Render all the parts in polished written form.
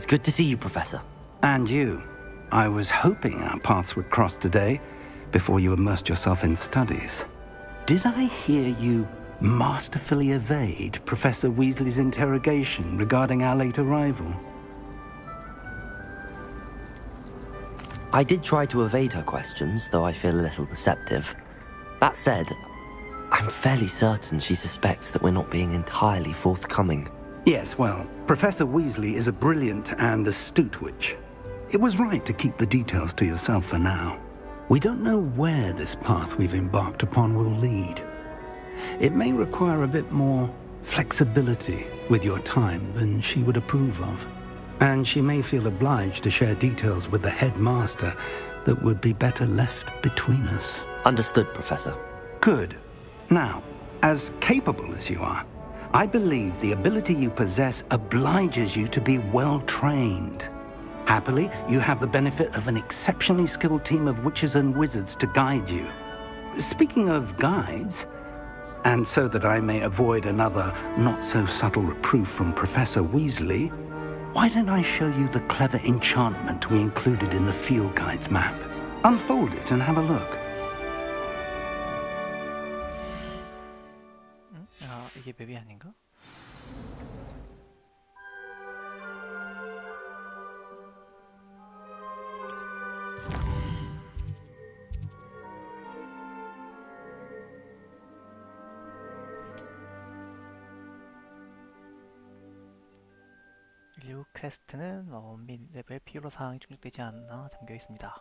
It's good to see you, Professor. And you. I was hoping our paths would cross today, before you immersed yourself in studies. Did I hear you masterfully evade Professor Weasley's interrogation regarding our late arrival? I did try to evade her questions, though I feel a little deceptive. That said, I'm fairly certain she suspects that we're not being entirely forthcoming. Yes, well, Professor Weasley is a brilliant and astute witch. It was right to keep the details to yourself for now. We don't know where this path we've embarked upon will lead. It may require a bit more flexibility with your time than she would approve of. And she may feel obliged to share details with the headmaster that would be better left between us. Understood, Professor. Good. Now, as capable as you are, I believe the ability you possess obliges you to be well-trained. Happily, you have the benefit of an exceptionally skilled team of witches and wizards to guide you. Speaking of guides, and so that I may avoid another not-so-subtle reproof from Professor Weasley, why don't I show you the clever enchantment we included in the field guide's map? Unfold it and have a look. 이게 맵이 아닌가? 일부 퀘스트는 레벨 필요 사항이 충족되지 않아 잠겨 있습니다.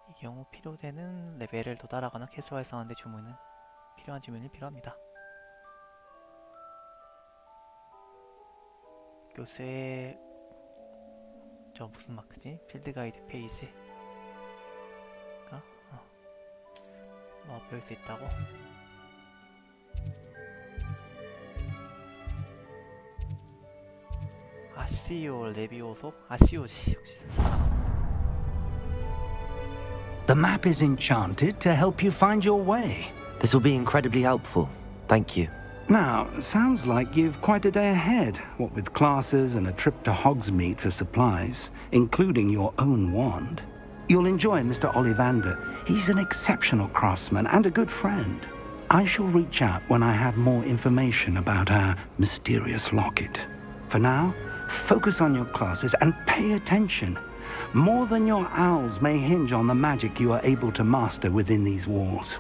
이 경우 필요되는 레벨을 도달하거나 퀘스트 활성화하는 데 필요한 주문이 필요합니다. 교수의 저 무슨 마크지? 필드 가이드 페이지가 배울 수 있다고. 아시오 레비오소? 아시오지 역시. The map is enchanted to help you find your way. This will be incredibly helpful. Thank you. Now, sounds like you've quite a day ahead, what with classes and a trip to Hogsmeade for supplies, including your own wand. You'll enjoy Mr. Ollivander. He's an exceptional craftsman and a good friend. I shall reach out when I have more information about our mysterious locket. For now, focus on your classes and pay attention. More than your owls may hinge on the magic you are able to master within these walls.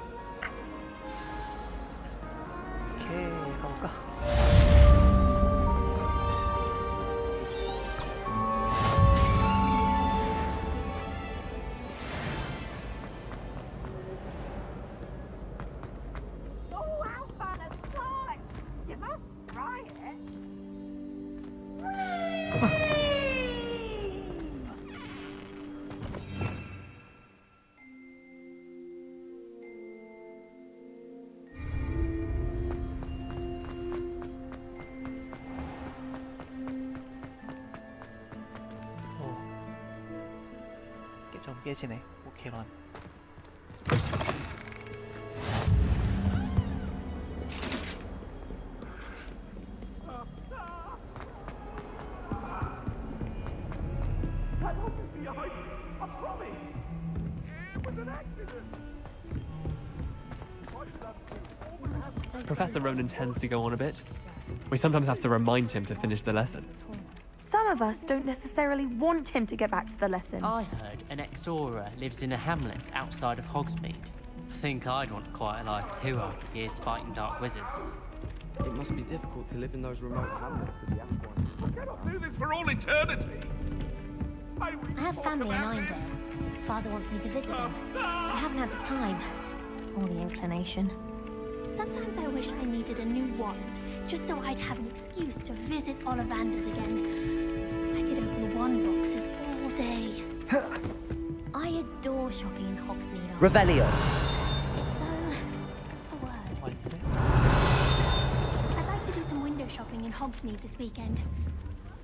좀 깨지네. 오케이 런. Professor Ronan tends to go on a bit. We sometimes have to remind him to finish the lesson. Some of us don't necessarily want him to get back to the lesson. I heard an ex-Auror lives in a hamlet outside of Hogsmeade. Think I'd want quite a life too after years fighting dark wizards. It must be difficult to live in those remote hamlets with the Aquans. I cannot do this for all eternity. I have family in Eyndale. Father wants me to visit them. I haven't had the time or the inclination. Sometimes I wish I needed a new wand, just so I'd have an excuse to visit Ollivander's again. I could open wand boxes all day. I adore shopping in Hogsmeade. Revelio. So, a word. I'd like to do some window shopping in Hogsmeade this weekend.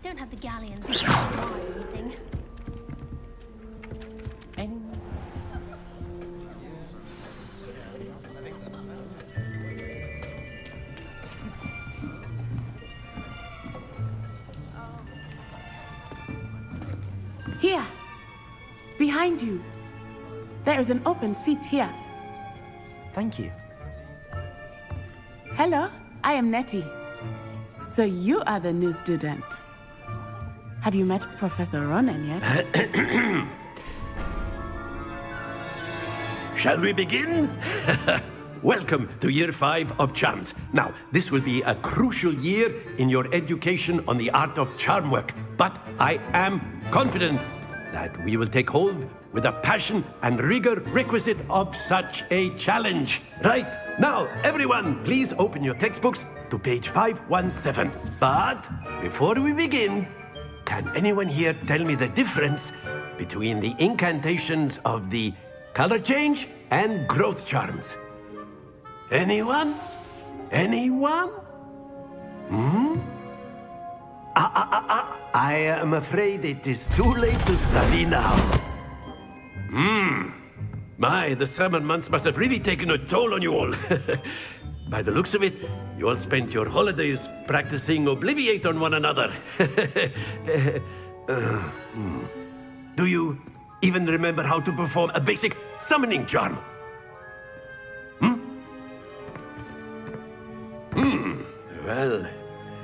Don't have the galleons or anything. Here. Behind you. There is an open seat here. Thank you. Hello, I am Nettie. So you are the new student. Have you met Professor Ronan yet? Shall we begin? Welcome to Year 5 of Charms. Now, this will be a crucial year in your education on the art of charm work. But I am confident that we will take hold with the passion and rigor requisite of such a challenge. Right, now, everyone, please open your textbooks to page 517. But before we begin, can anyone here tell me the difference between the incantations of the color change and growth charms? Anyone? Anyone? I am afraid it is too late to study now. My, the summer months must have really taken a toll on you all. By the looks of it, you all spent your holidays practicing Obliviate on one another. Do you even remember how to perform a basic summoning charm? Well,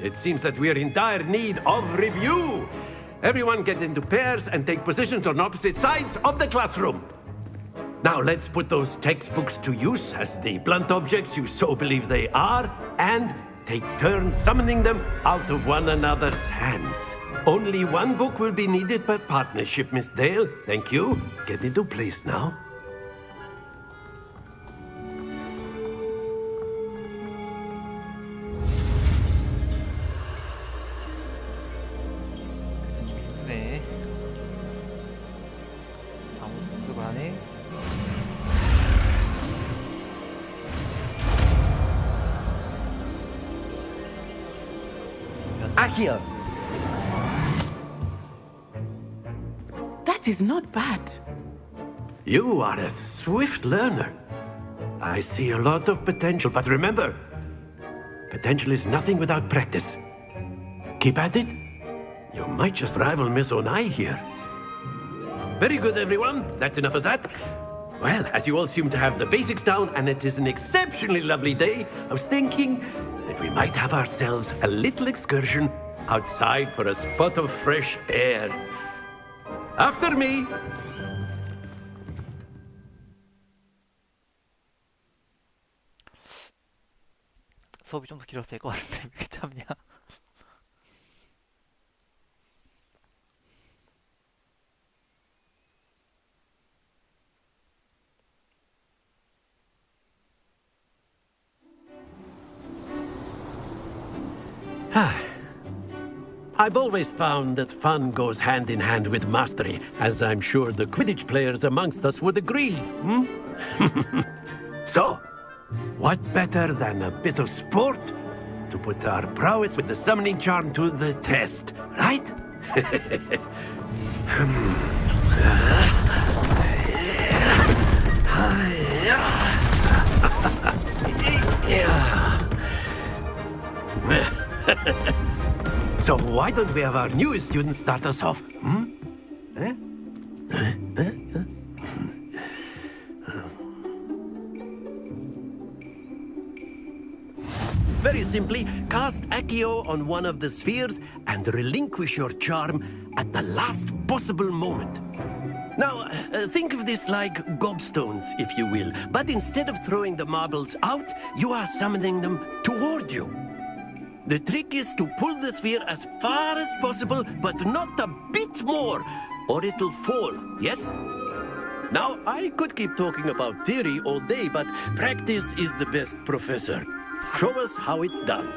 it seems that we are in dire need of review. Everyone get into pairs and take positions on opposite sides of the classroom. Now let's put those textbooks to use as the blunt objects you so believe they are, and take turns summoning them out of one another's hands. Only one book will be needed per partnership, Miss Dale. Thank you. Get into place now. 네. 아무 공습을 하네. Accio! That is not bad. You are a swift learner. I see a lot of potential, but remember, potential is nothing without practice. Keep at it. You might just rival Miss Onai here. Very good, everyone. That's enough of that. Well, as you all seem to have the basics down, and it is an exceptionally lovely day, I was thinking that we might have ourselves a little excursion outside for a spot of fresh air. After me. 수업이 좀 더 길어도 될 것 같은데 왜 이렇게 참냐? I've always found that fun goes hand in hand with mastery, as I'm sure the Quidditch players amongst us would agree. So, what better than a bit of sport to put our prowess with the summoning charm to the test, right? So why don't we have our newest student start us off? Very simply, cast Accio on one of the spheres and relinquish your charm at the last possible moment. Now, think of this like gobstones, if you will, but instead of throwing the marbles out, you are summoning them toward you. The trick is to pull the sphere as far as possible, but not a bit more, or it'll fall, yes? Now, I could keep talking about theory all day, but practice is the best professor. Show us how it's done.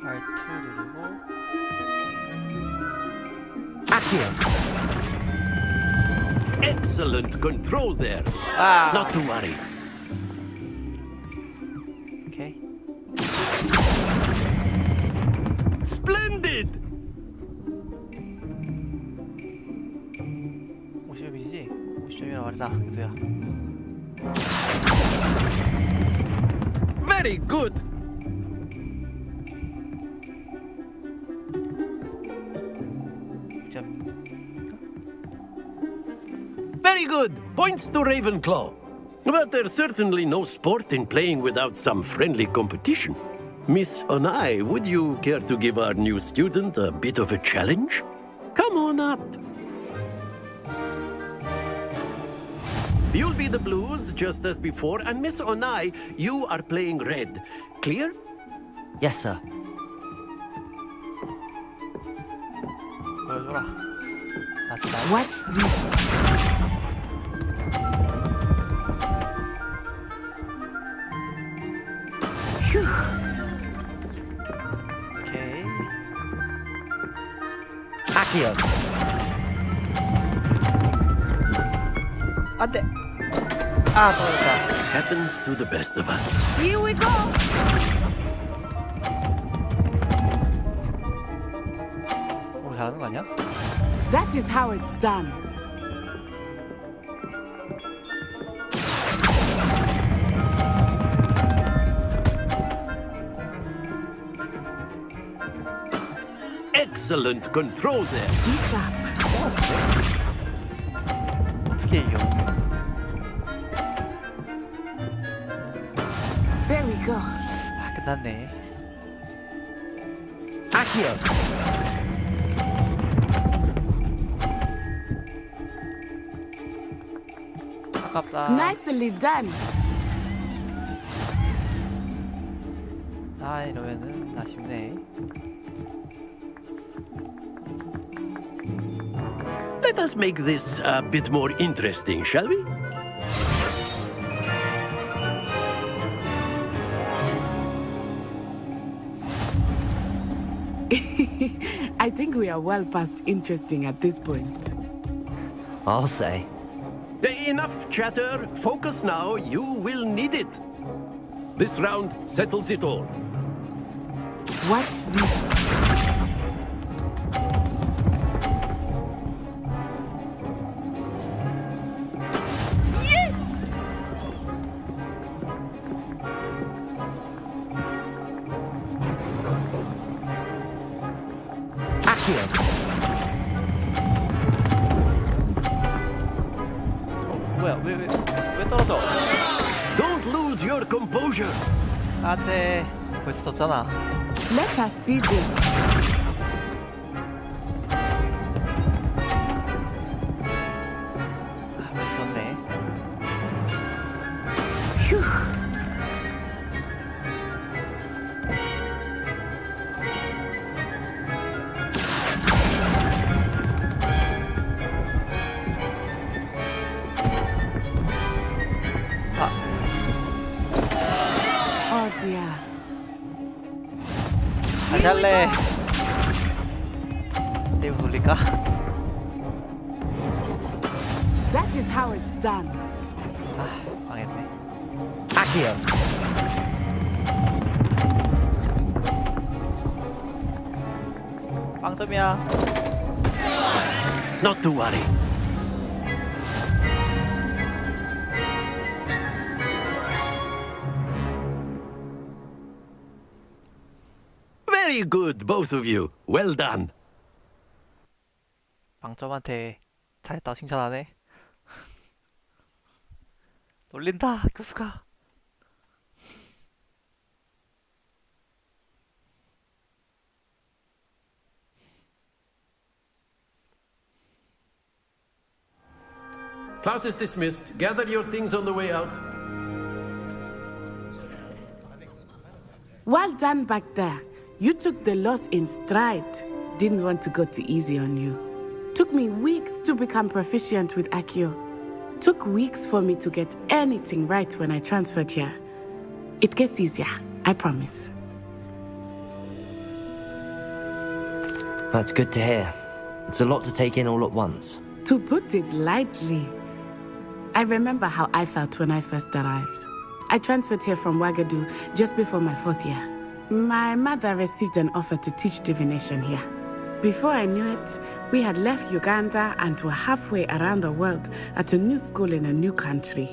R2 누르고 Accio! Excellent control there. Not to worry. 오케이. Splendid! 50점이지? 50점이라 말이다, 그래서야. Very good. 득점. Very good. Points to Ravenclaw. But there's certainly no sport in playing without some friendly competition. Miss Onai, would you care to give our new student a bit of a challenge? Come on up. You'll be the blues, just as before, and Miss Onai, you are playing red. Clear? Yes, sir. 보여줘라. 나스다. Watch this. Phew. 오케이. Accio. 안돼. 아, 떨어졌다. Happens to the best of us. Here we go. 오, 잘하는 거 아니야? That is how it's done. Excellent control there. Be sharp. 어떻게 이겨? There we go. 아, 끝났네. Accio. 아깝다. Nicely done. 아, 이러면은 아쉽네. Let us make this a bit more interesting, shall we? I think we are well past interesting at this point. I'll say. Enough chatter. Focus now. You will need it. This round settles it all. Watch this. Accio. 뭐야? 왜 떨어져? Don't lose your composure. 안돼. 벌써 졌잖아. Let us see this. 아, 벌써 졌네. Phew. Oh dear. 다시 할래. 게임 돌릴까? That is how it's done. 아, 망했네. Accio. 빵점이야. Not to worry. Very good, both of you. Well done. 빵점한테 잘했다고 칭찬하네. 놀린다, 교수가. Class is dismissed. Gather your things on the way out. Well done back there. You took the loss in stride. Didn't want to go too easy on you. Took me weeks to become proficient with Accio. Took weeks for me to get anything right when I transferred here. It gets easier, I promise. That's good to hear. It's a lot to take in all at once. To put it lightly, I remember how I felt when I first arrived. I transferred here from Ouagadougou just before my 4th year. My mother received an offer to teach divination here. Before I knew it, we had left Uganda and were halfway around the world at a new school in a new country.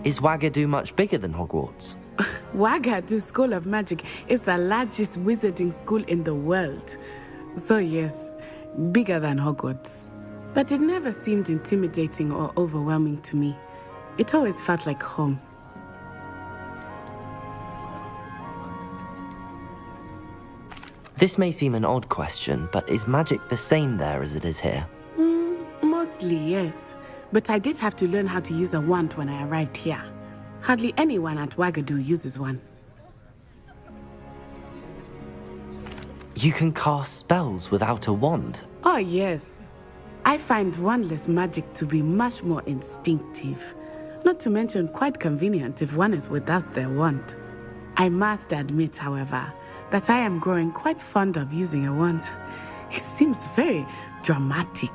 Is Ouagadougou much bigger than Hogwarts? Ouagadougou School of Magic is the largest wizarding school in the world. So yes, bigger than Hogwarts. But it never seemed intimidating or overwhelming to me. It always felt like home. This may seem an odd question, but is magic the same there as it is here? Mostly, yes. But I did have to learn how to use a wand when I arrived here. Hardly anyone at Wagadu uses one. You can cast spells without a wand. Oh, yes. I find wandless magic to be much more instinctive. Not to mention quite convenient if one is without their wand. I must admit, however, that I am growing quite fond of using a wand. It seems very dramatic.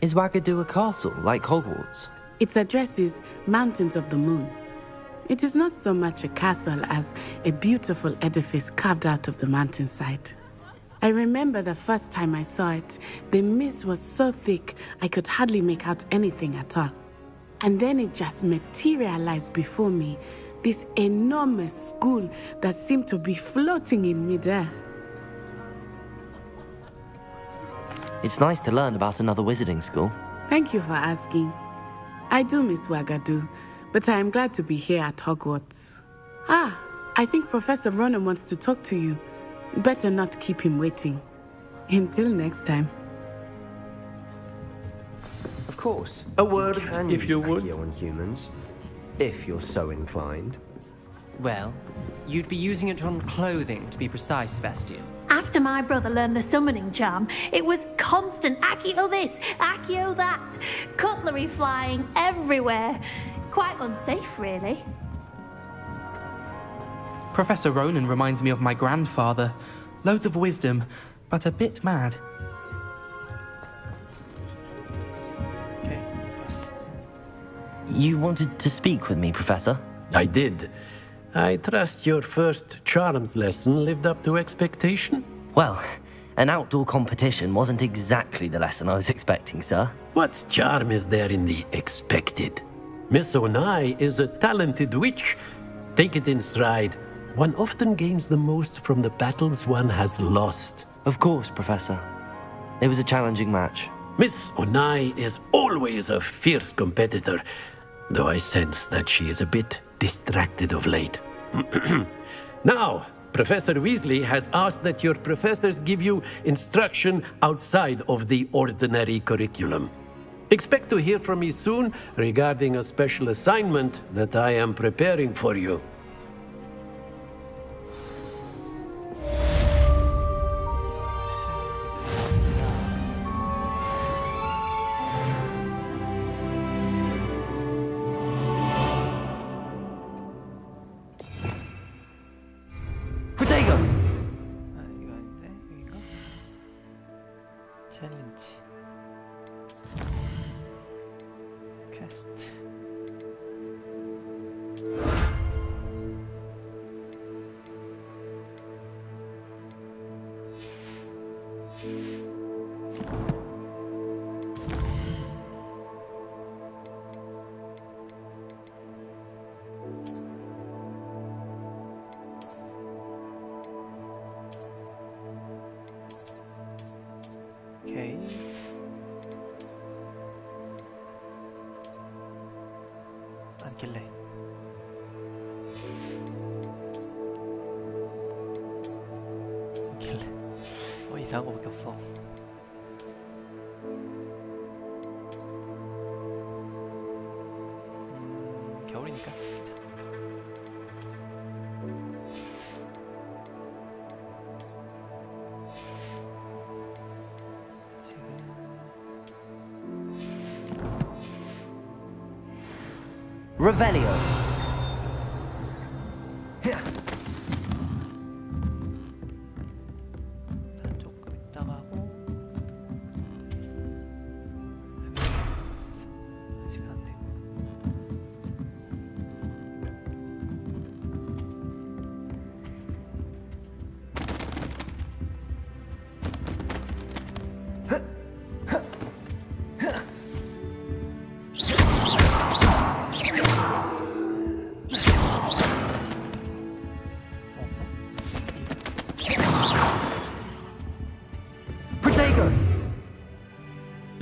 Is Wagadu a castle, like Hogwarts? Its address is Mountains of the Moon. It is not so much a castle as a beautiful edifice carved out of the mountainside. I remember the first time I saw it, the mist was so thick I could hardly make out anything at all. And then it just materialized before me, this enormous school that seemed to be floating in midair. It's nice to learn about another wizarding school. Thank you for asking. I do miss Wagadu, but I am glad to be here at Hogwarts. Ah, I think Professor Ronan wants to talk to you. Better not keep him waiting. Until next time. Of course. A word, Can if you use would. Accio on humans, if you're so inclined. Well, you'd be using it on clothing, to be precise, Sebastian. After my brother learned the summoning charm, it was constant Accio this, Accio that. Cutlery flying everywhere. Quite unsafe, really. Professor Ronan reminds me of my grandfather. Loads of wisdom, but a bit mad. Okay. You wanted to speak with me, Professor? I did. I trust your first charms lesson lived up to expectation? Well, an outdoor competition wasn't exactly the lesson I was expecting, sir. What charm is there in the expected? Miss Onai is a talented witch. Take it in stride. One often gains the most from the battles one has lost. Of course, Professor. It was a challenging match. Miss Onai is always a fierce competitor, though I sense that she is a bit distracted of late. Now, Professor Weasley has asked that your professors give you instruction outside of the ordinary curriculum. Expect to hear from me soon regarding a special assignment that I am preparing for you. Protego! 아, 이거 아닌데? 여긴가? 챌린지. 퀘스트. 오케이. 안길래. 안길래. 이상한 거밖에 없어. 겨울이니까 괜찮아. Revelio. 일단 조금 있다가 하고. 아직 안 되고.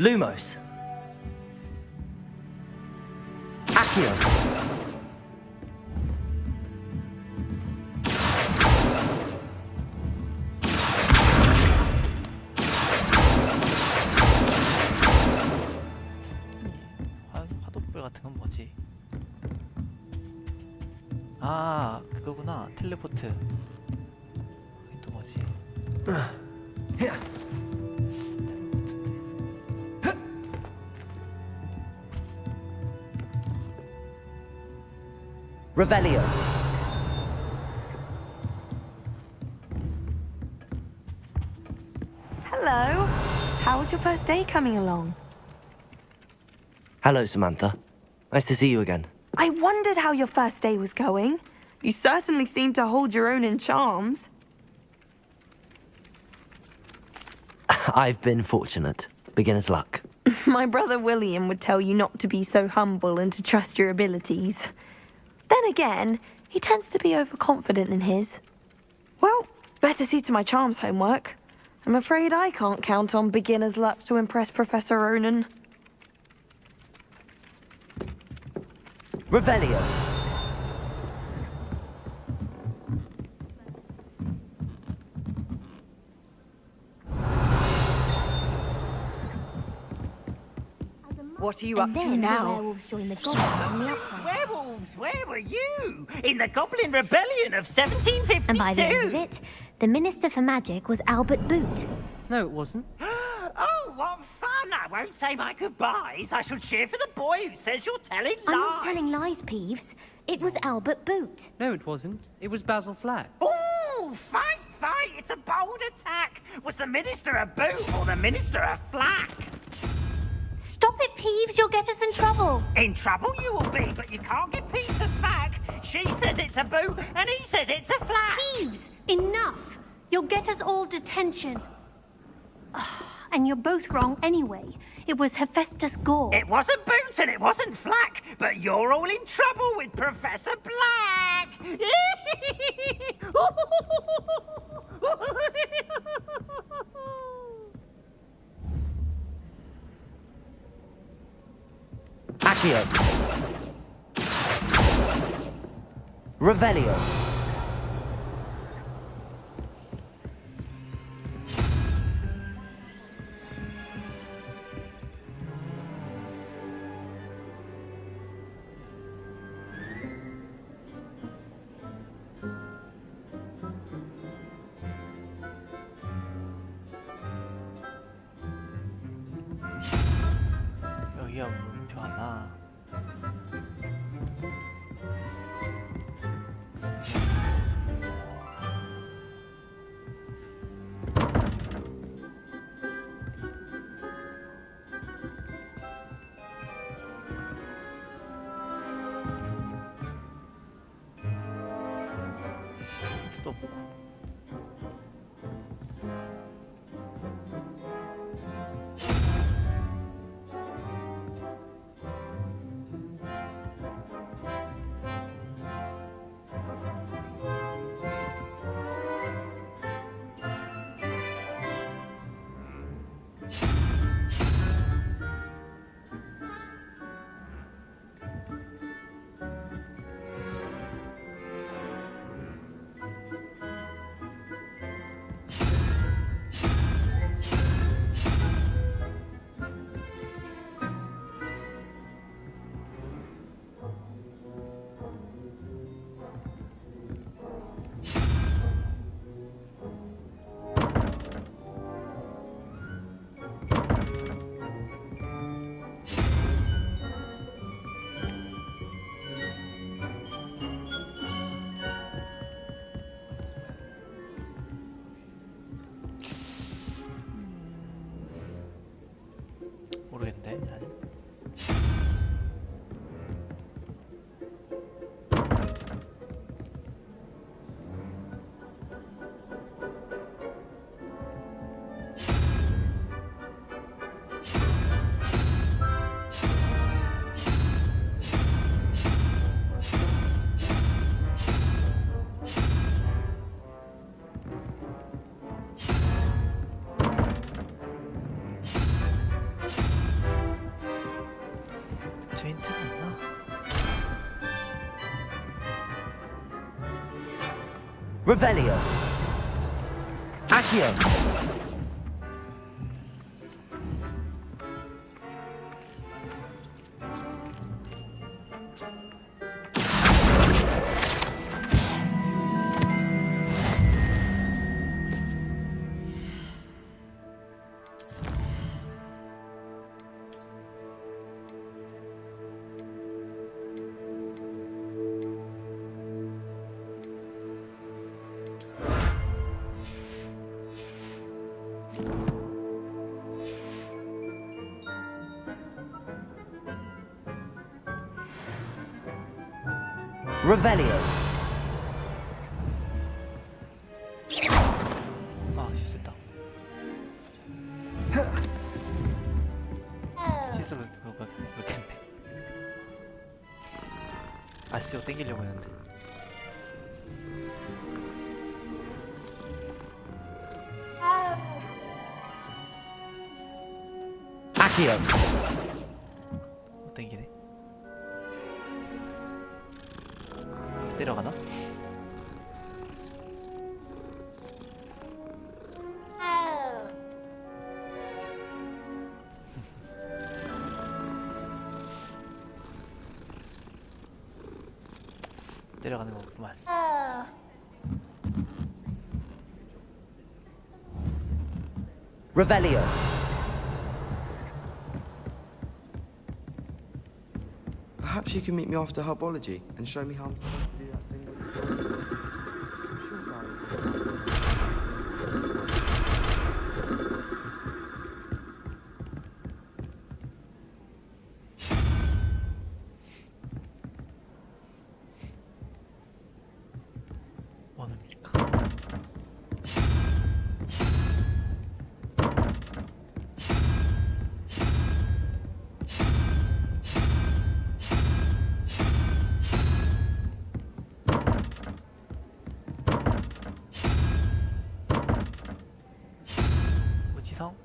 Lumos. Accio. 화독불 같은 건 뭐지? 아, 그거구나. 텔레포트. 또 뭐지? Revelio. Hello. How's your first day coming along? Hello, Samantha. Nice to see you again. I wondered how your first day was going. You certainly seem to hold your own in charms. I've been fortunate. Beginner's luck. My brother William would tell you not to be so humble and to trust your abilities. Then again, he tends to be overconfident in his. Well, better see to my charms homework. I'm afraid I can't count on beginner's luck to impress Professor Ronan. Revelio. What are you up to now? Werewolves join the goblins in the uprising. Werewolves, where were you? In the Goblin Rebellion of 1752! And by the end of it, the Minister for Magic was Albert Boot. No, it wasn't. Oh, what fun! I won't say my goodbyes. I shall cheer for the boy who says you're telling lies. I'm not telling lies, Peeves. It was Albert Boot. No, it wasn't. It was Basil Flack. Ooh, fight, fight! It's a bold attack. Was the Minister a boot or the Minister a flack? Stop it, Peeves. You'll get us in trouble. In trouble you will be, but you can't get Pete to smack. She says it's a boot, and he says it's a flack. Peeves, enough. You'll get us all detention. And you're both wrong anyway. It was Hephaestus Gore. It wasn't Boot and it wasn't Flack, but you're all in trouble with Professor Black. Accio. Revelio. 여기가 물음표 하나. 또 Revelio. Accio. Revelio. 아, 실수했다. 실수로 그렇겠네. 아시오 땡기려고 했는데. Accio. 못 땡기네. 때려가나? 때려가는 거구만. Revelio. Perhaps you can meet me after herbology and show me how I'm supposed to do that thing with the dog. 원합니까? 무지성?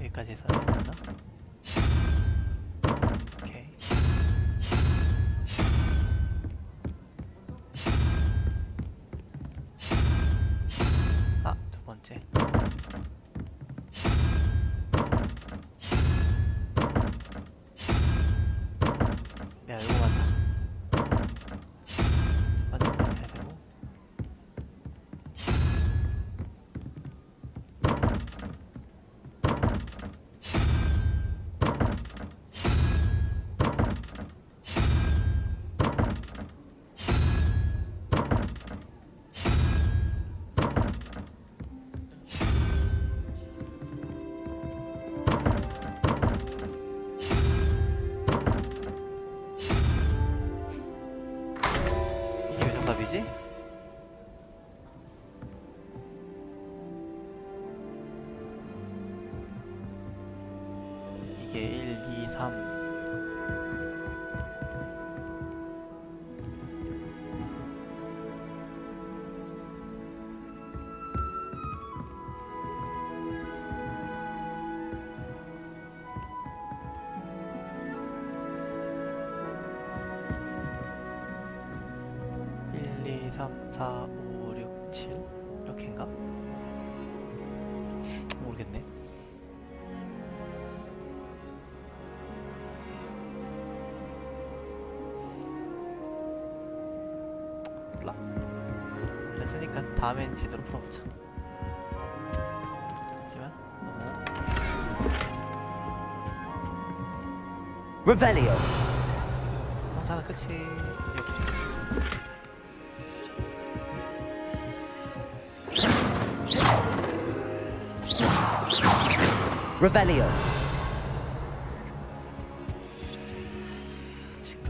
여기까지 해서 되나? 오케이. 아, 두 번째. 야, 이거 맞다. 첫 번째까지 해야 되고. 이게 왜 정답이지? 이게 1, 2, 3 1, 2, 3, 4, 5, 6, 7 이렇게인가? 모르겠네. 몰라. 그랬으니까 다음엔 제대로 풀어보자. 하지만 너무 Revelio. 괜찮아. 끝이 Revelio. 지금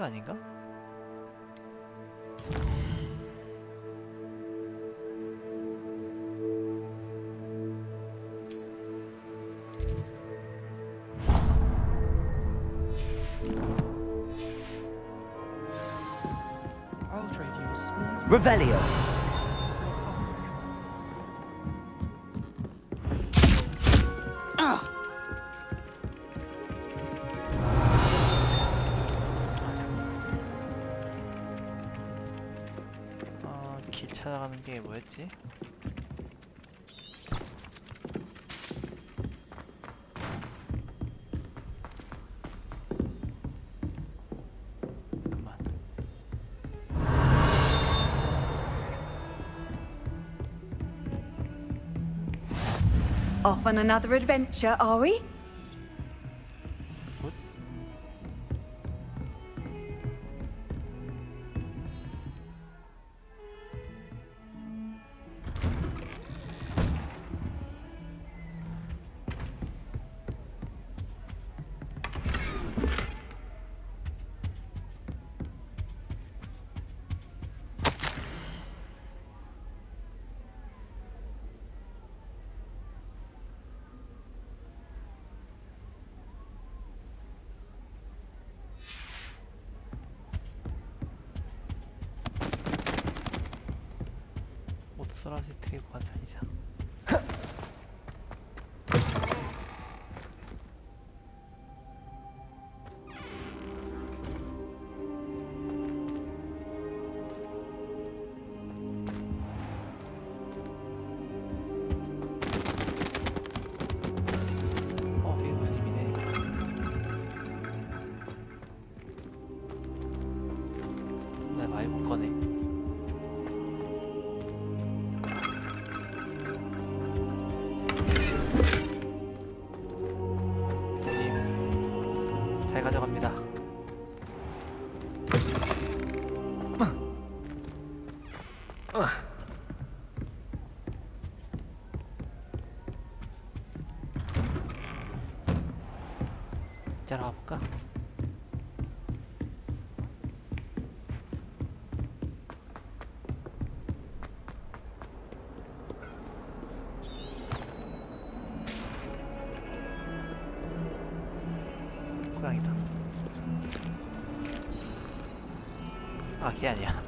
아닌가? I'll trade you a small. Revelio. 길 찾아가는 게 뭐였지? 잠깐만. Off on another adventure, are we? 오토소라시 트리고 관산이자. 비무슨이네. 나 말고 꺼내. 잘 가져갑니다. 자러 가볼까? 고양이다. 아, 걔 아니야.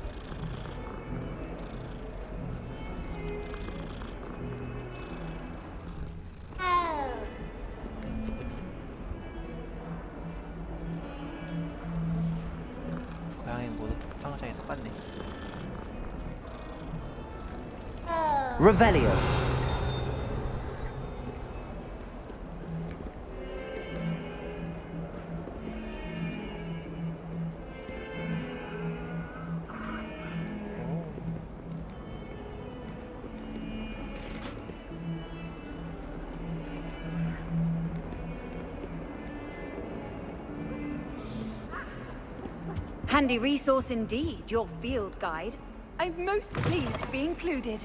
고양이는 모두 상장이 똑같네. Revelio. Handy resource indeed, your field guide. I'm most pleased to be included.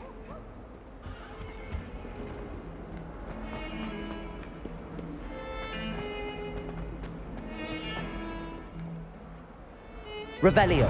Revelio.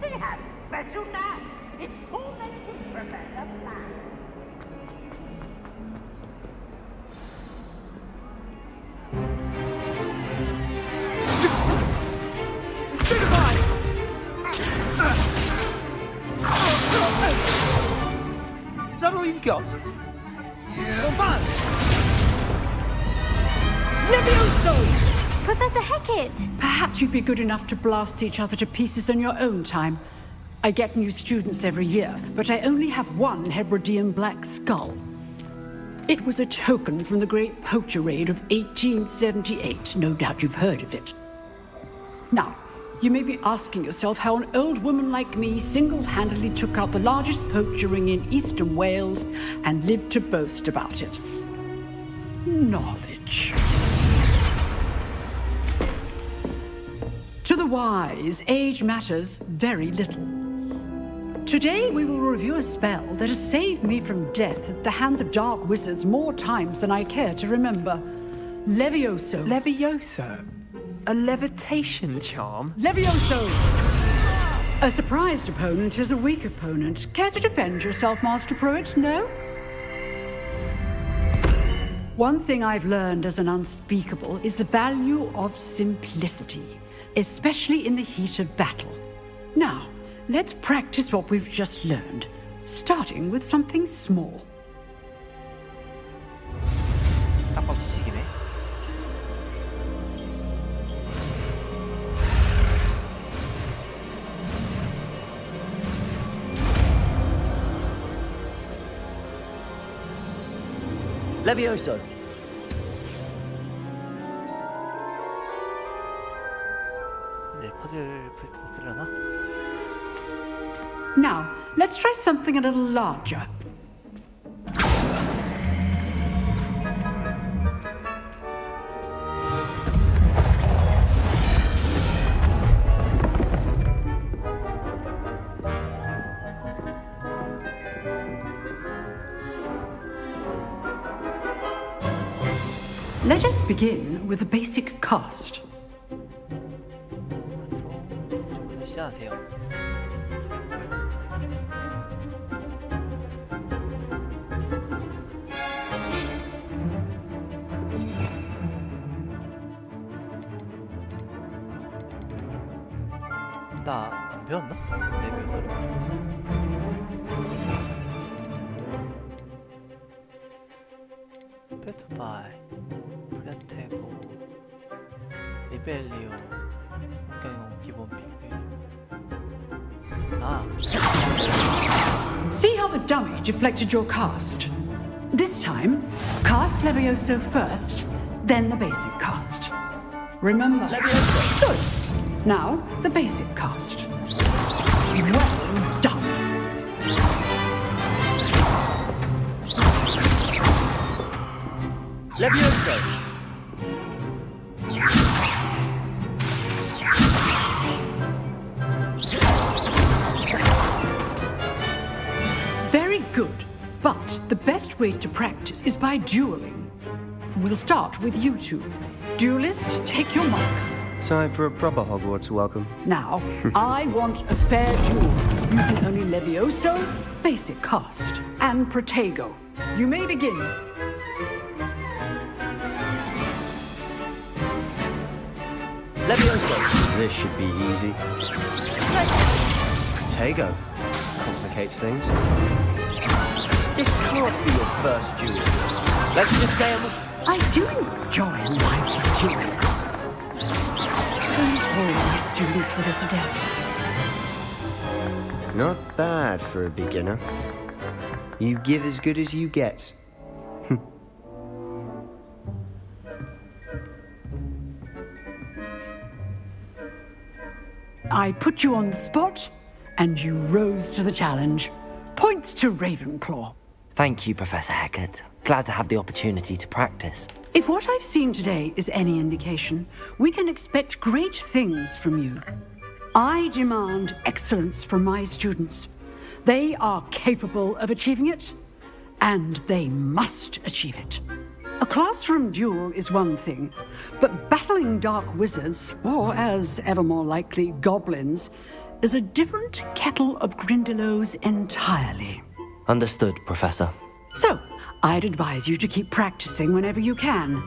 He has special knack. It's tormenting Professor Black. Is that all you've got? Come back! Levioso! Professor Hecat! Perhaps you'd be good enough to blast each other to pieces in your own time. I get new students every year, but I only have one Hebridean black skull. It was a token from the Great Poacher Raid of 1878. No doubt you've heard of it. Now, you may be asking yourself how an old woman like me single-handedly took out the largest poacher ring in eastern Wales and lived to boast about it. Knowledge. To the wise, age matters very little. Today we will review a spell that has saved me from death at the hands of dark wizards more times than I care to remember. Levioso. Levioso? A levitation charm? Levioso! A surprised opponent is a weak opponent. Care to defend yourself, Master Pruitt? No? One thing I've learned as an unspeakable is the value of simplicity, especially in the heat of battle. Now, let's practice what we've just learned, starting with something small. Levioso. 네, 퍼즐 풀 때도 쓰려나? Now, let's try something a little larger. Let us begin with the basic cast. 주문을 시작하세요. 나 안 배웠나? 레비오서를. 페토바이, 플랜테고, 리벨리오, 환경용 기본 비밀. 아. See how the dummy deflected your cast? This time, cast Levioso first, then the basic cast. Remember? Levioso. Good. Now, the basic cast. Well done. Levioso. Very good. But the best way to practice is by dueling. We'll start with you two. Duelists, take your marks. Time for a proper Hogwarts welcome. Now, I want a fair duel, using only Levioso, basic cast, and Protego. You may begin. Levioso. This should be easy. Protego. Complicates things. This can't be your first duel. Let's just say I do enjoy life dueling. Don't hold my students for this adept. Not bad for a beginner. You give as good as you get. I put you on the spot, and you rose to the challenge. Points to Ravenclaw. Thank you, Professor Hecat. Glad to have the opportunity to practice. If what I've seen today is any indication, we can expect great things from you. I demand excellence from my students. They are capable of achieving it, and they must achieve it. A classroom duel is one thing, but battling dark wizards, or as ever more likely, goblins, is a different kettle of Grindylows entirely. Understood, Professor. So, I'd advise you to keep practicing whenever you can.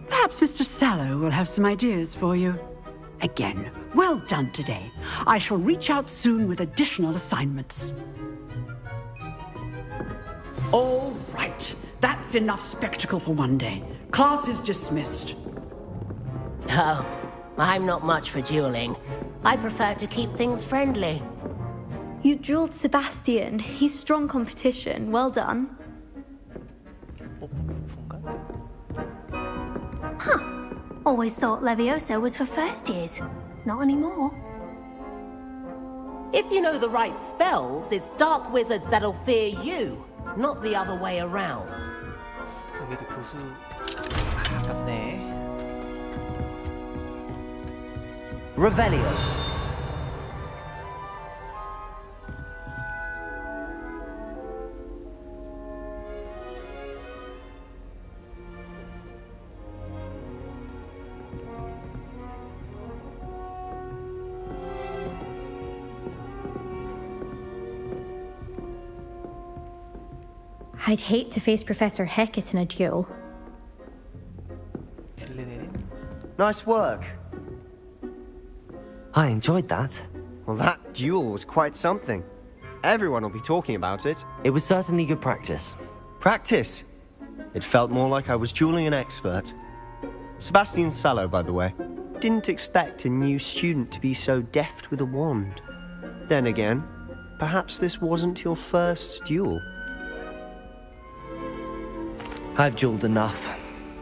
Perhaps Mr. Sallow will have some ideas for you. Again, well done today. I shall reach out soon with additional assignments. All right. That's enough spectacle for one day. Class is dismissed. Oh, I'm not much for dueling. I prefer to keep things friendly. You dueled Sebastian. He's strong competition. Well done. Huh. Always thought Levioso was for first years. Not anymore. If you know the right spells, it's dark wizards that'll fear you, not the other way around. 여기도 교수 아깝네. Revelio. I'd hate to face Professor Hecat in a duel. Nice work. I enjoyed that. Well, that duel was quite something. Everyone will be talking about it. It was certainly good practice. Practice? It felt more like I was dueling an expert. Sebastian Sallow, by the way. Didn't expect a new student to be so deft with a wand. Then again, perhaps this wasn't your first duel. I've dueled enough.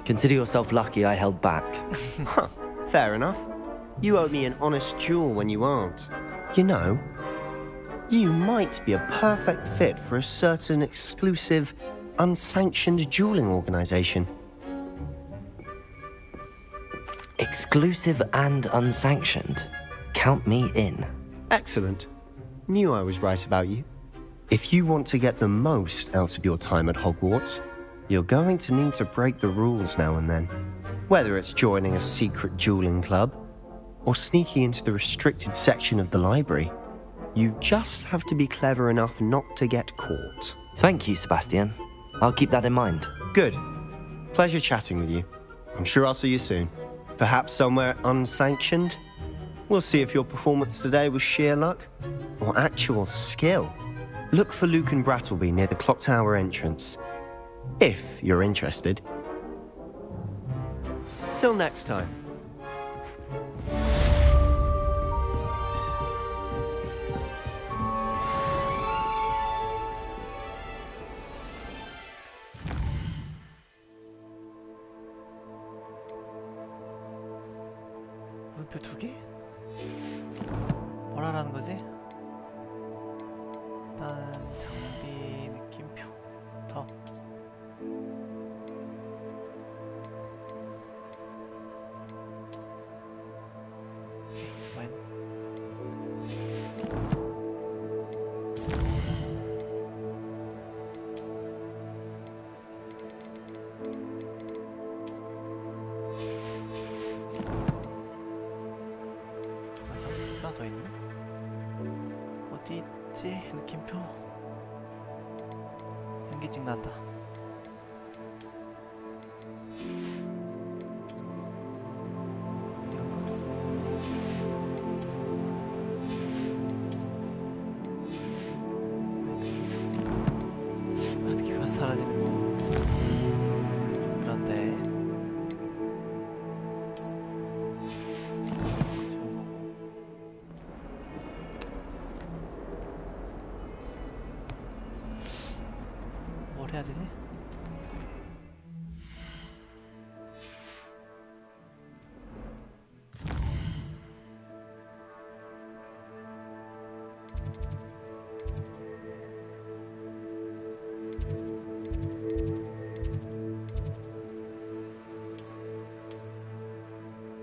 Consider yourself lucky I held back. Huh, fair enough. You owe me an honest duel when you aren't. You know, you might be a perfect fit for a certain exclusive, unsanctioned dueling organization. Exclusive and unsanctioned. Count me in. Excellent. Knew I was right about you. If you want to get the most out of your time at Hogwarts, you're going to need to break the rules now and then. Whether it's joining a secret dueling club, or sneaking into the restricted section of the library, you just have to be clever enough not to get caught. Thank you, Sebastian. I'll keep that in mind. Good. Pleasure chatting with you. I'm sure I'll see you soon. Perhaps somewhere unsanctioned? We'll see if your performance today was sheer luck or actual skill. Look for Luke and Brattleby near the clock tower entrance. If you're interested. Till next time. 물음표 2개? 뭘 하라는 거지? 일단 장비 느낌표 더 하나 더 있네? 어디 있지? 느낌표 현기증 난다. 느낌만 사라지는 거 그런데 뭘 해야 되지?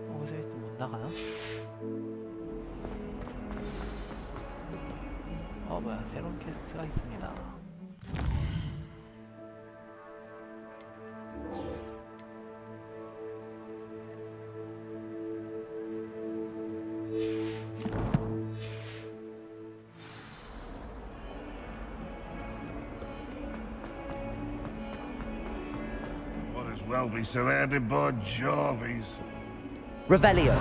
어디서 못 나가나? 뭐야, 새로운 퀘스트가 있습니다. Might as well be surrounded by Jarvies. Revelio.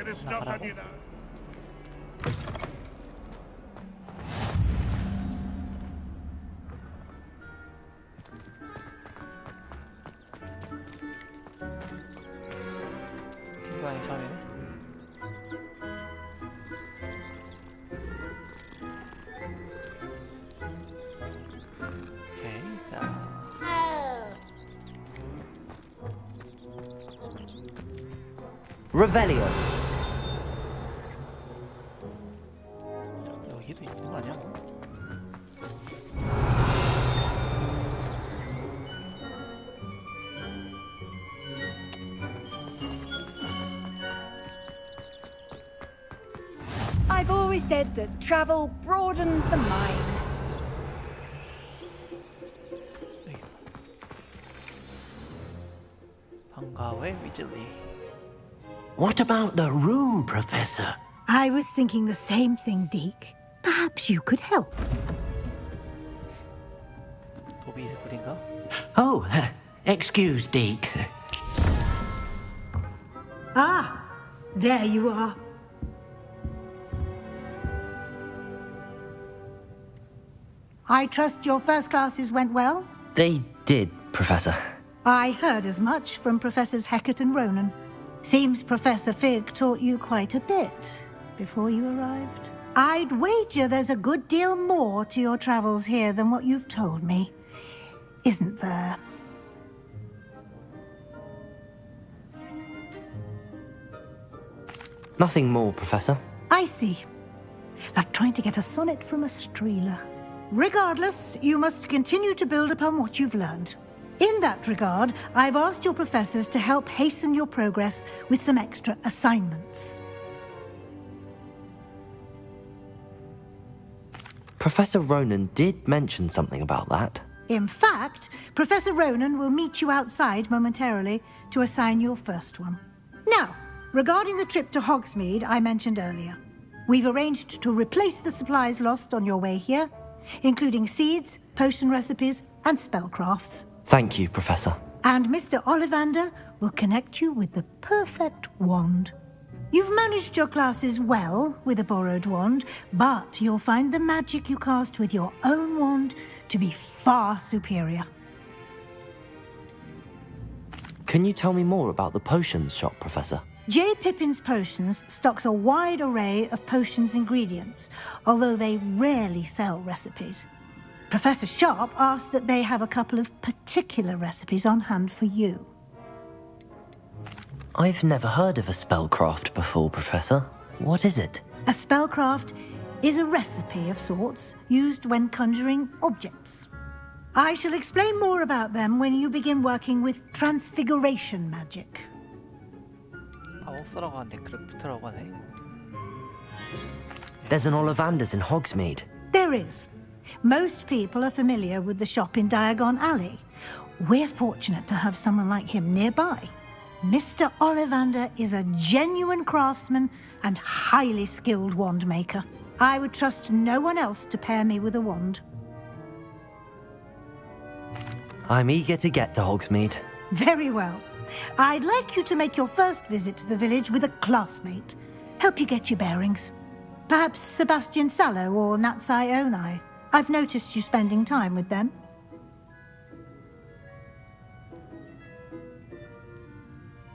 It is not on you now. 이거 아니 처음이네? 오케이 Revelio. 여기도 있는 거 아니야? I've always said that travel broadens the mind. 방과후의 위즐리. What about the room, Professor? I was thinking the same thing, Deke. Perhaps you could help. 도비 스쿨인가? Oh, excuse, Deke. Ah, there you are. I trust your first classes went well? They did, Professor. I heard as much from Professors Hecat and Ronan. Seems Professor Fig taught you quite a bit before you arrived. I'd wager there's a good deal more to your travels here than what you've told me. Isn't there? Nothing more, Professor. I see. Like trying to get a sonnet from a streeler. Regardless, you must continue to build upon what you've learned. In that regard, I've asked your professors to help hasten your progress with some extra assignments. Professor Ronan did mention something about that. In fact, Professor Ronan will meet you outside momentarily to assign your first one. Now, regarding the trip to Hogsmeade I mentioned earlier, we've arranged to replace the supplies lost on your way here, including seeds, potion recipes, and spellcrafts. Thank you, Professor. And Mr. Ollivander will connect you with the perfect wand. You've managed your classes well with a borrowed wand, but you'll find the magic you cast with your own wand to be far superior. Can you tell me more about the potions shop, Professor? J. Pippin's Potions stocks a wide array of potions ingredients, although they rarely sell recipes. Professor Sharp asked that they have a couple of particular recipes on hand for you. I've never heard of a spellcraft before, Professor. What is it? A spellcraft is a recipe of sorts used when conjuring objects. I shall explain more about them when you begin working with transfiguration magic. 마법사라고 하는데 크래프트라고 하네. There's an Ollivander's in Hogsmeade. There is. Most people are familiar with the shop in Diagon Alley. We're fortunate to have someone like him nearby. Mr. Ollivander is a genuine craftsman and highly skilled wand maker. I would trust no one else to pair me with a wand. I'm eager to get to Hogsmeade. Very well. I'd like you to make your first visit to the village with a classmate. Help you get your bearings. Perhaps Sebastian Sallow or Natsai Onai. I've noticed you spending time with them.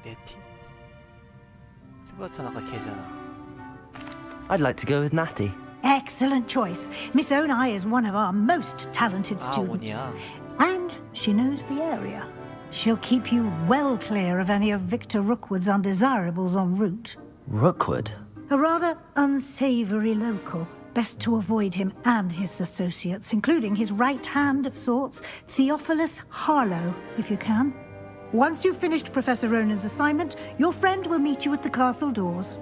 내 팀. 세바스찬 아까 걔잖아. I'd like to go with Natty. Excellent choice. Miss Onai is one of our most talented students. 원이야. And she knows the area. She'll keep you well clear of any of Victor Rookwood's undesirables en route. Rookwood? A rather unsavory local. Best to avoid him and his associates, including his right hand of sorts, Theophilus Harlow, if you can. Once you've finished Professor Ronan's assignment, your friend will meet you at the castle doors.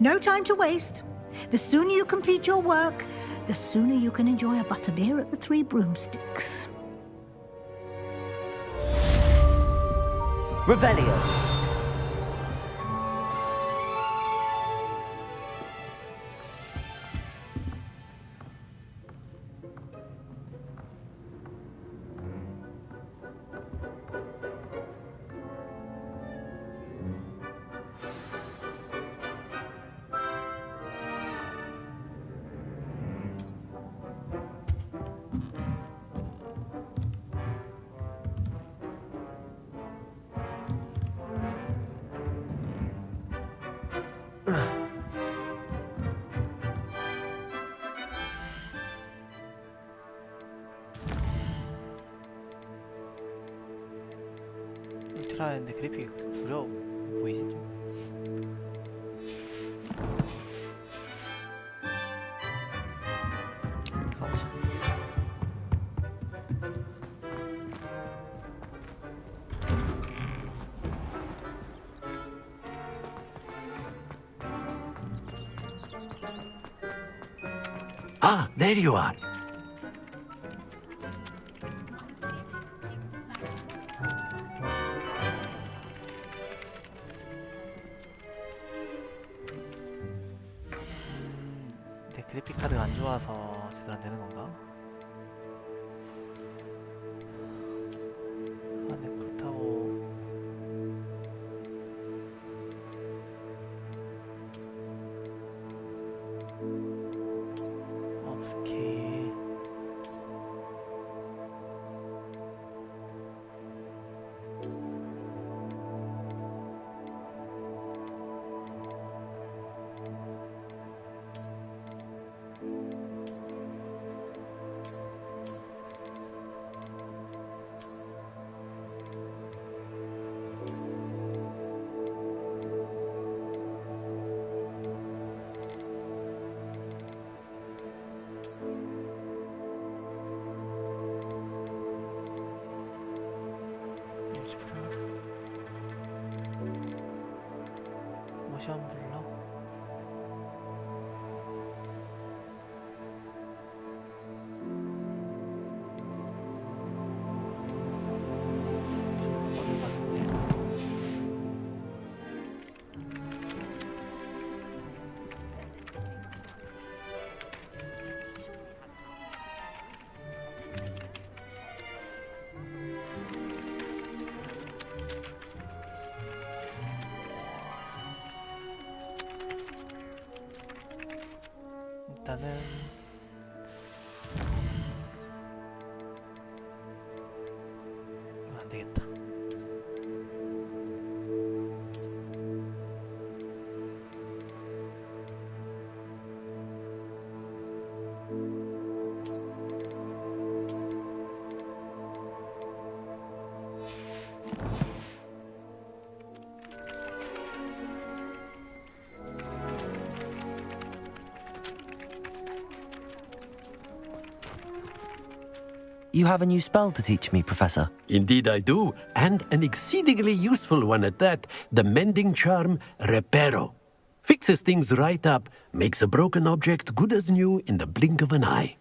No time to waste. The sooner you complete your work, the sooner you can enjoy a butterbeer at the Three Broomsticks. Revelio. 울트라인데 그래픽이 구려 보이지 좀. Ah, there you are. 근데 그래픽 카드가 안 좋아서 제대로 안 되는 건가? 아, 네, 그렇다고. 업스케일. 모션 블럭. 일단은 이거 안 되겠다. You have a new spell to teach me, Professor. Indeed I do, and an exceedingly useful one at that. The mending charm, Reparo. Fixes things right up, makes a broken object good as new in the blink of an eye.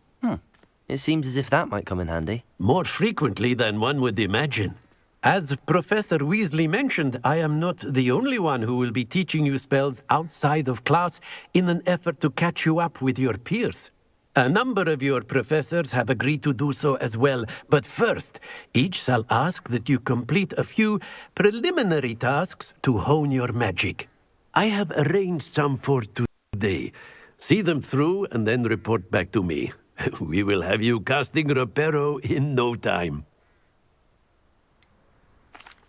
It seems as if that might come in handy. More frequently than one would imagine. As Professor Weasley mentioned, I am not the only one who will be teaching you spells outside of class in an effort to catch you up with your peers. A number of your professors have agreed to do so as well, but first, each shall ask that you complete a few preliminary tasks to hone your magic. I have arranged some for today. See them through and then report back to me. We will have you casting Reparo in no time.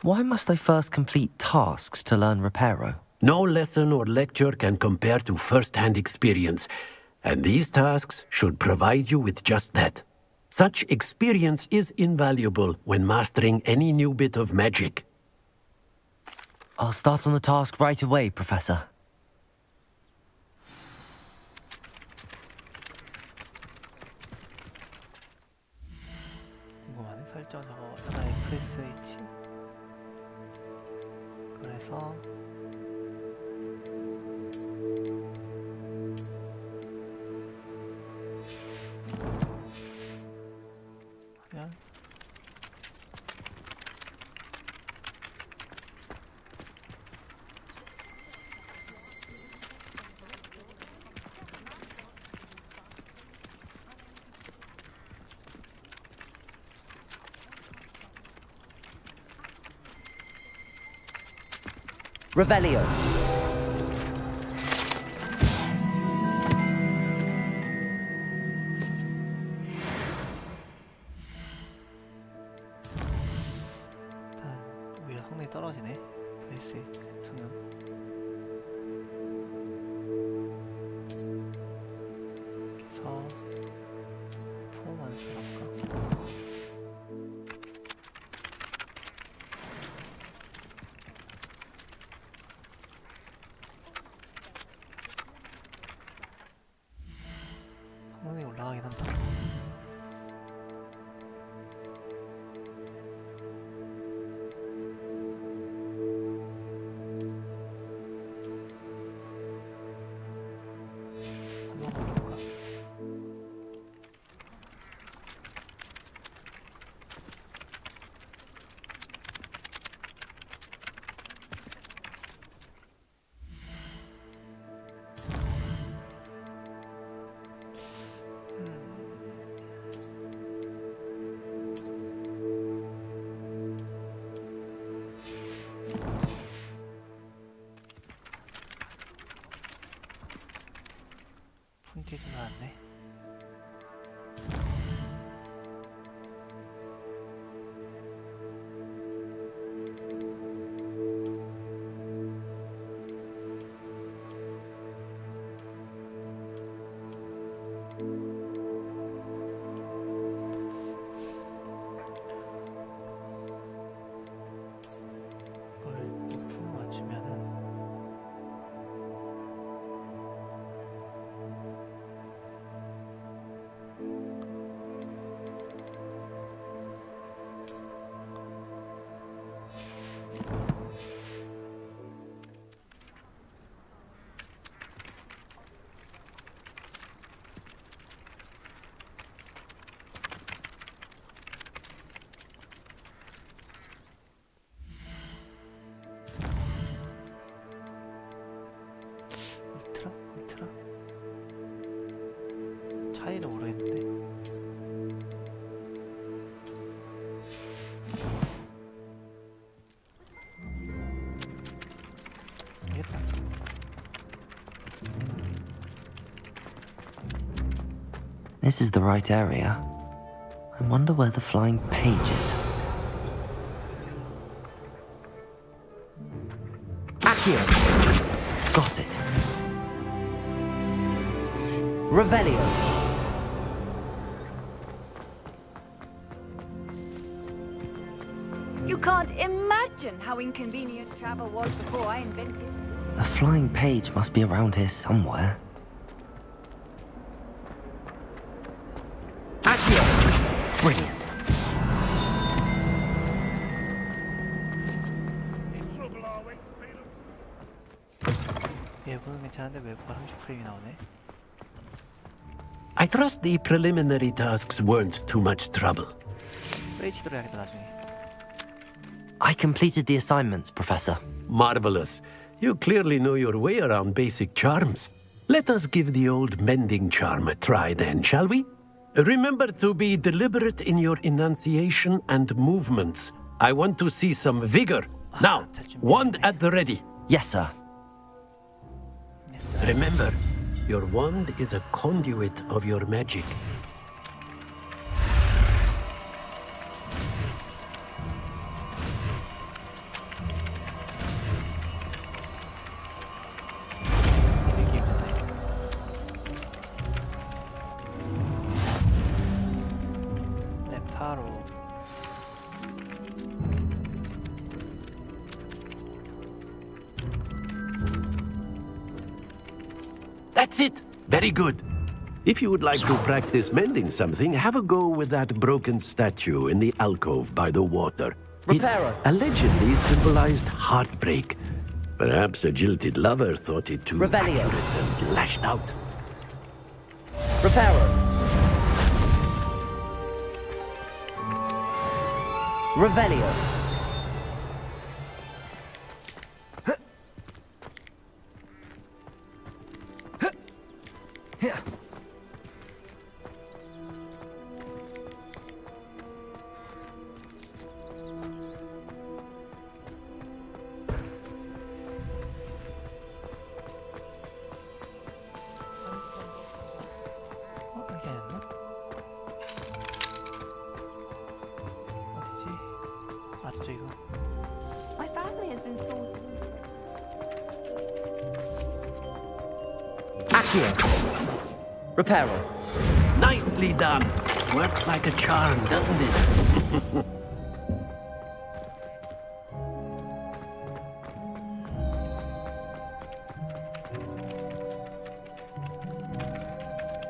Why must I first complete tasks to learn Reparo? No lesson or lecture can compare to first-hand experience. And these tasks should provide you with just that. Such experience is invaluable when mastering any new bit of magic. I'll start on the task right away, Professor. 궁금하네. 설정 저거 하나의 프레스 위치. 그래서 하면 Revelio. 일단 오히려 성능이 떨어지네. PS2는. 그래서 퍼포먼스 할까? 성능이 올라가긴 한다. 한번 올려볼까? 차이를 모르겠는데. 알겠다. This is the right area. I wonder where the flying page is. Accio! Got it. Revelio! You can't imagine how inconvenient travel was before I invented it. The flying page must be around here somewhere. Accio! Brilliant. 외부는 괜찮은데 외부가 30프레임이 나오네. I trust the preliminary tasks weren't too much trouble. FHD로 해야겠다 나중에. I completed the assignments, Professor. Marvelous. You clearly know your way around basic charms. Let us give the old mending charm a try then, shall we? Remember to be deliberate in your enunciation and movements. I want to see some vigor. Now, wand at the ready. Yes, sir. Remember, your wand is a conduit of your magic. 네, 바로. That's it. Very good. If you would like to practice mending something, have a go with that broken statue in the alcove by the water. Reparo. It allegedly symbolized heartbreak. Perhaps a jilted lover thought it too Revelio. accurate and lashed out. Reparo. Revelio. 이게 아니었나? 어디지? 아, 저 이거. My family has been sorted. Accio. Reparo. Nicely done. Works like a charm, doesn't it?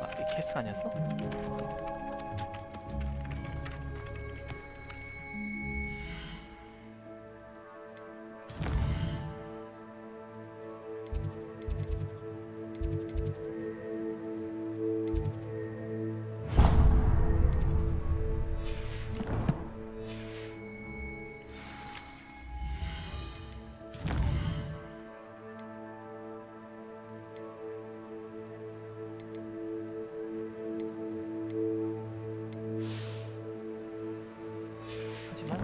아, 이 캐스가 아니었어? 하지만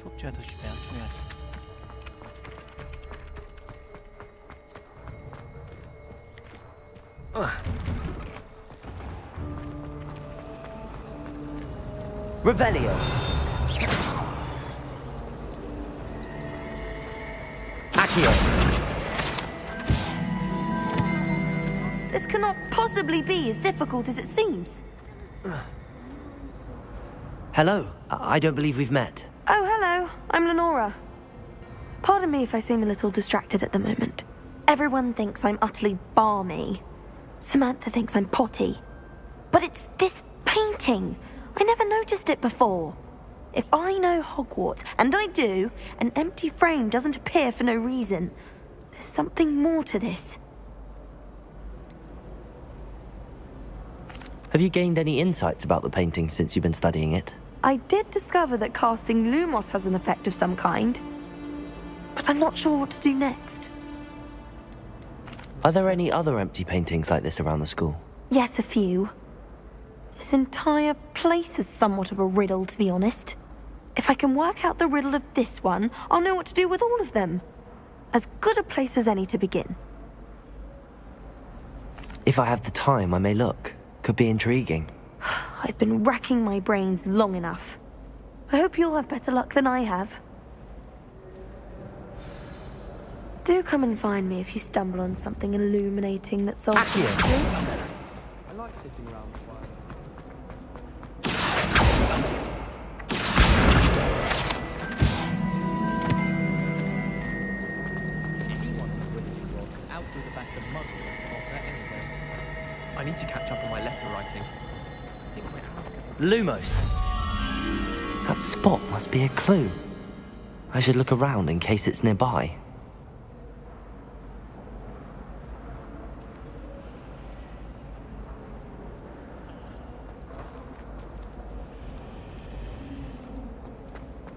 수업 중에 더 중요하지. Revelio. Accio. This cannot possibly be as difficult as it seems. Hello. I don't believe we've met. Oh, hello. I'm Lenora. Pardon me if I seem a little distracted at the moment. Everyone thinks I'm utterly balmy. Samantha thinks I'm potty. But it's this painting. I never noticed it before. If I know Hogwarts, and I do, an empty frame doesn't appear for no reason. There's something more to this. Have you gained any insights about the painting since you've been studying it? I did discover that casting Lumos has an effect of some kind. But I'm not sure what to do next. Are there any other empty paintings like this around the school? Yes, a few. This entire place is somewhat of a riddle, to be honest. If I can work out the riddle of this one, I'll know what to do with all of them. As good a place as any to begin. If I have the time, I may look. Could be intriguing. I've been racking my brains long enough. I hope you'll have better luck than I have. Do come and find me if you stumble on something illuminating that solves the mystery. I like sitting around the fire. Anyone with witching rod can outdo the best of muggles as Potter anyway. I need to catch up on my letter writing. I think my Lumos! That spot must be a clue. I should look around in case it's nearby.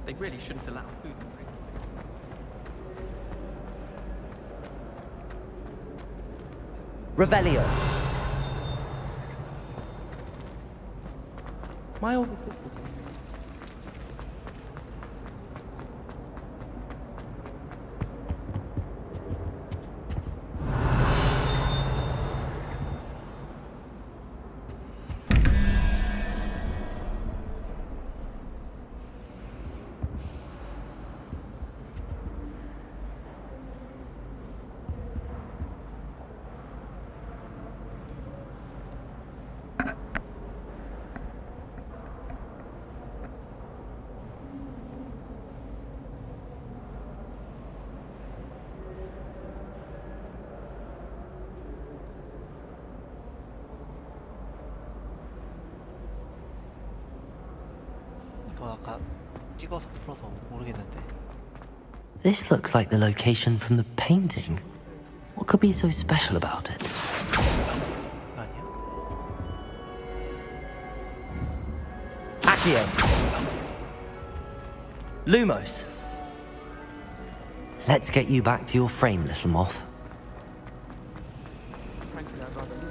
They really shouldn't allow food and drink. Revelio! My old... 이거 아까 찍어서 풀어서 모르겠는데. This looks like the location from the painting. What could be so special about it? 아니야? Accio! Lumos! Let's get you back to your frame, little moth. Frankly, I'd rather leave.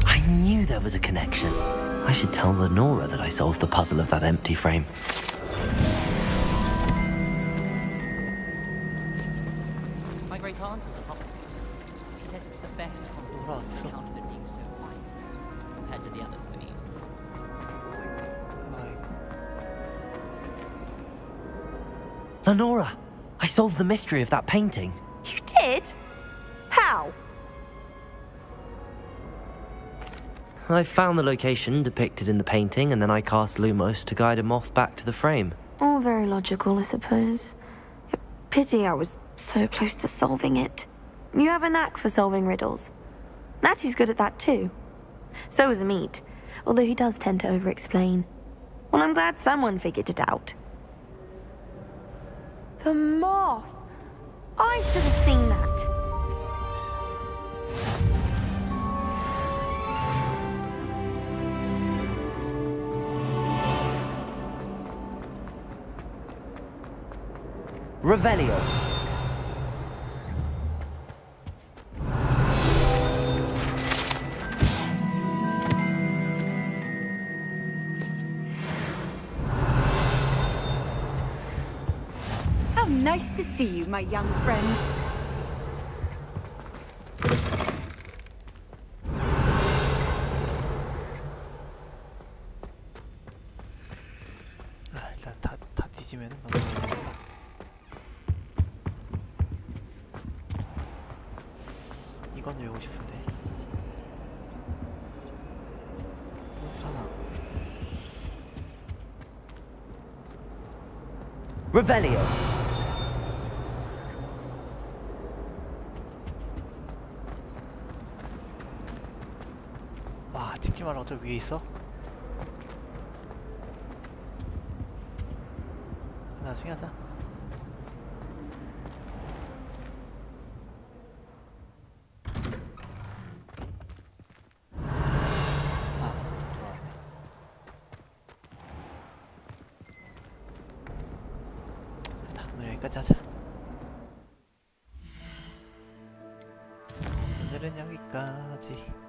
I knew there was a connection. I should tell Lenora that I solved the puzzle of that empty frame. My great aunt was a Potter. She says it's the best compliment on account of it being so quiet compared to the others, I mean. Lenora! I solved the mystery of that painting. You did? How? I found the location depicted in the painting, and then I cast Lumos to guide a moth back to the frame. All very logical, I suppose. Pity I was so close to solving it. You have a knack for solving riddles. Natty's good at that too. So is Amit, although he does tend to over-explain. Well, I'm glad someone figured it out. The moth! I should have seen that. Revelio! How nice to see you, my young friend. 일단 다 뒤지면은 너무 어렵다. 이건 외우고 싶은데. Revelio! 와, 찍지 말라고 저 위에 있어? 나중에 하자. 여기까지 하자. 오늘은 여기까지.